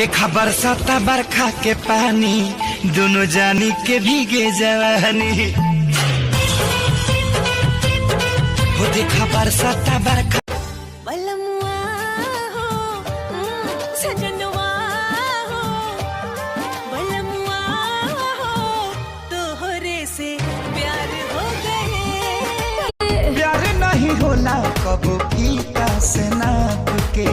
देखा बरसाता बरखा के पानी दोनों जानी के भीगे जवानी। वो देखा बरसाता बरखा प्यार नहीं होला कबो फीता से नाप के।